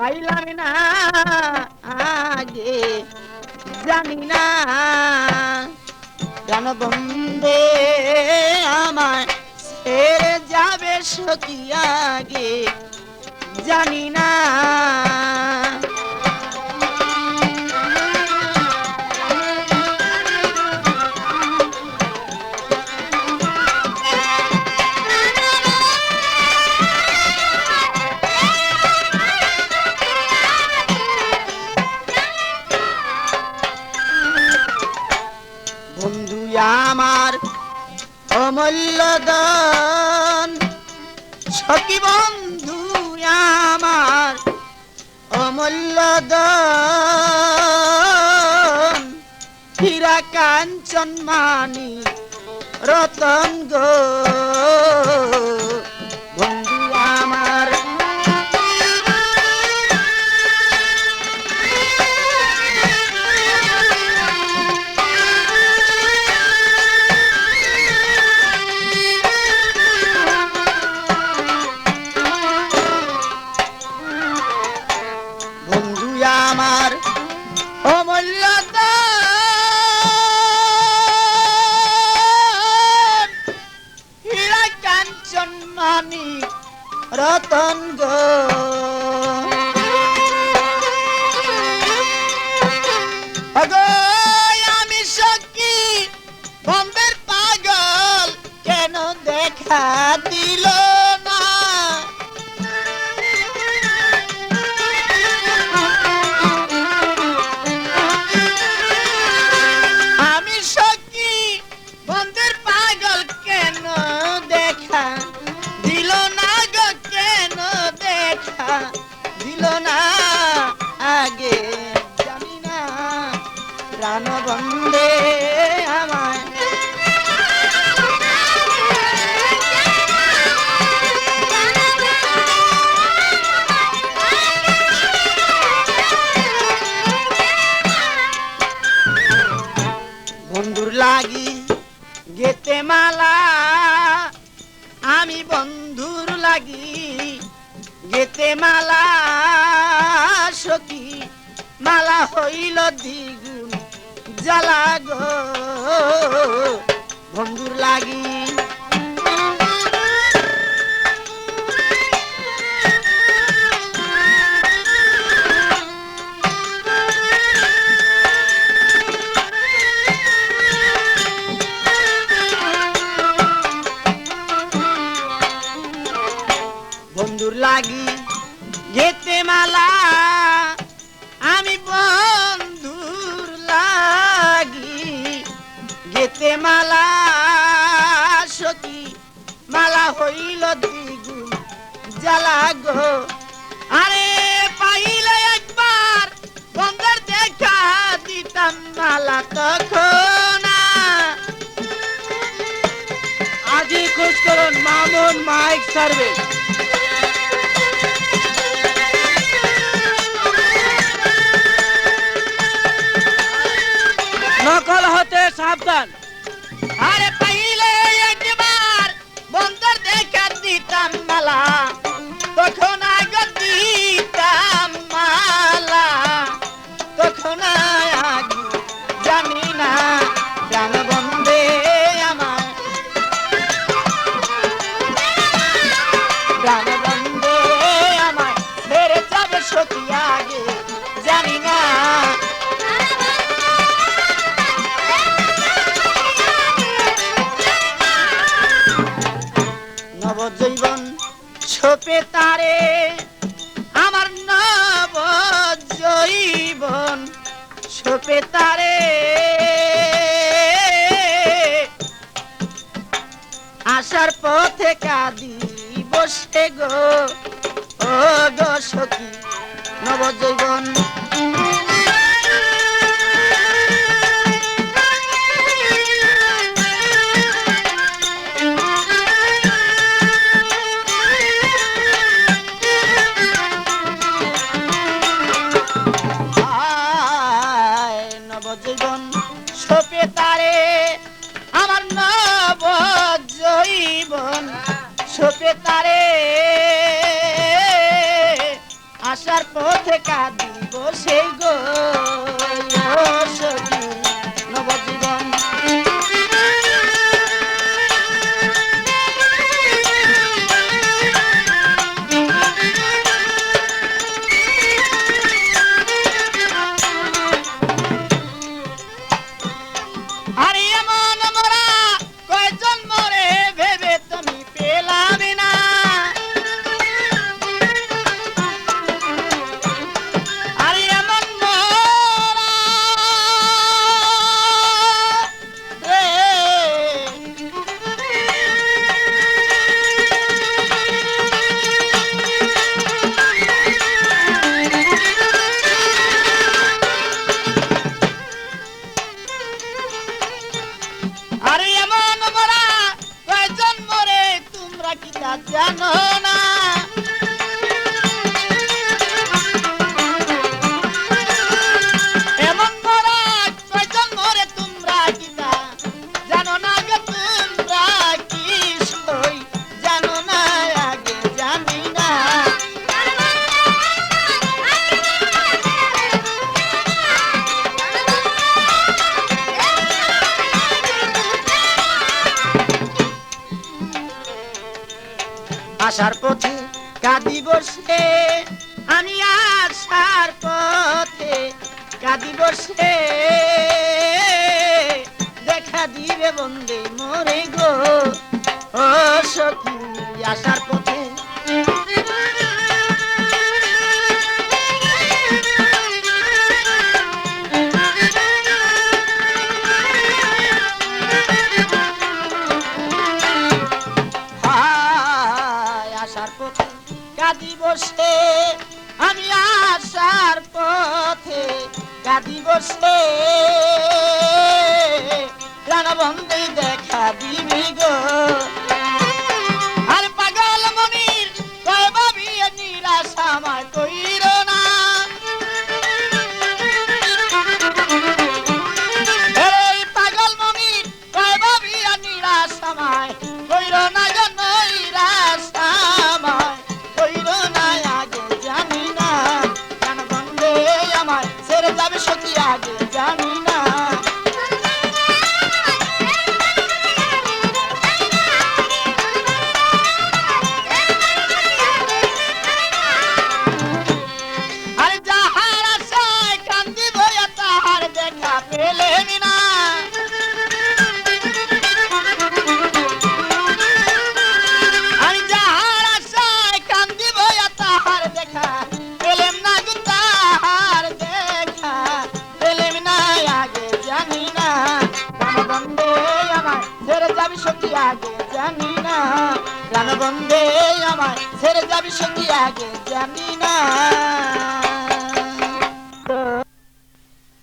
পাইলাম না আগে জানি না কেন বন্দে আমার ছেড়ে যাবে সখী আগে জানি না বন্ধু আমার অমূল্য দান সখী বন্ধু আমার অমূল্য দান হীরা কাঞ্চন মানি রতন গো বন্ধু আমার আমার অমূল্য দান হীরা কাঞ্চন মানি রতন গো আগো আমি সখী বন্ধের পাগল কেন দেখা দিল না দিল না আগে জানি না প্রাণ বন্দে আমায় বন্ধুর লাগি গেতে মালা আমি বন্ধুর লাগি গেতে মালা সখী মালা হইল দ্বিগুণ জ্বালা গো বন্ধুর লাগি বন্ধুর লাগি গেতে মালা আমি বন্ধুর লাগি গেতে মালা সখী মালা হইল দ্বিগুণ জ্বালা গো আরে পাইলে একবার বন্ধের দেখা দিতাম মালা তখন আজই খোঁজ করুন মামুন মাইক সার্ভিস নকল হতে সাবধান আরে পাইলে একবার বন্ধের দেখা দিতাম মালা তখন আগে দিতাম মালা তখন আগে জানি না প্রাণ বন্দে আমার প্রাণ বন্দে আমার ছেড়ে যাবে সখী আগে জানি না নবজীবন ছোপে তারে আমার নবজীবন ছোপে তারে আসার পথে কাঁদি বসে গো ও গো সখী নবজীবন নবজীবন ছোপে তারে আমার নবজীবন ছোপে তারে আসার আসার পথে কাঁদিব সেই গো সখী নবজীবন। আরে এমন মোরা কয়জন মরে ভেবে তুমি পেলাম না। আরে এমন মোরা রে আরে এমন মোরা কয়জন মরে তোমরা কি তা জানো না। এমন মোরা কয়জন মরে তোমরা কি তা জানো না গো তোমরা কি সই জানো না আগে জানি না। আসার পথে কাঁদিব সে আমি আসার পথে কাঁদিব সে দেখা দিবে বন্দে মোরে গো ও সখী আসার পথে। আসার পথে কাঁদিব সে আমি আসার পথে কাঁদিব সে প্রাণবন্ধে দেখা দিবি গো। আর পাগল মনির কয় ভাবি নিরাশা আমায় কইর না। এই পাগল মনির কয় ভাবি নিরাশা আমায় কইর না গো নৈরাশা আমায় কইর না আগে জানি না। প্রাণবন্ধে আমায় ছেড়ে যাবে সখী আগে জানি না। আরে যাহার আশায় কান্দিব তাহার দেখা পেলেন না। আমি যাহার আশায় কান্দিব তাহার দেখা পেলেম না গো তাহার দেখা পেলেম না আগে জানি না। প্রাণবন্ধে আমায় ছেড়ে যাবি সখী আগে জানি না। প্রাণবন্ধে আমায় ছেড়ে যাবি সখী আগে জানি না।